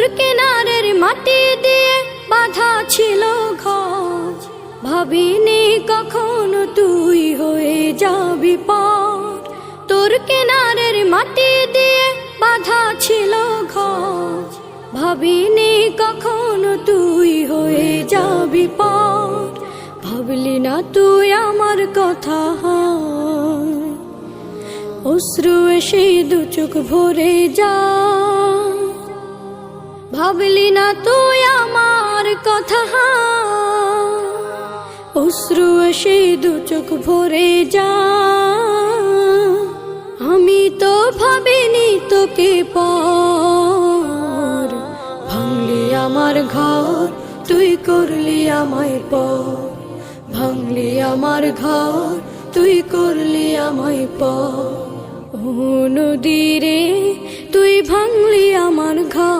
তোর কিনারের মাটি দিয়ে বাঁধা ছিল ঘর, ভাবিনি কখনো তুই হয়ে যাবি পার। তোর কিনারের মাটি দিয়ে বাঁধা ছিল ঘর, ভাবিনি কখনো তুই হয়ে যাবি পার। ভাবলি না তুই আমার কথা, অশ্রু এসে দু চোখ ভরে যা। ভাবলি না তুই আমার কথা, অশ্রু এসে দু চোখ ভরে যা। আমি তো ভাবিনি তোকে পার, ভাঙলি আমার ঘর তুই করলি আমায় পর। ভাঙলি আমার ঘর তুই করলি আমায় পর। ও নদী রে তুই ভাঙলি আমার ঘর।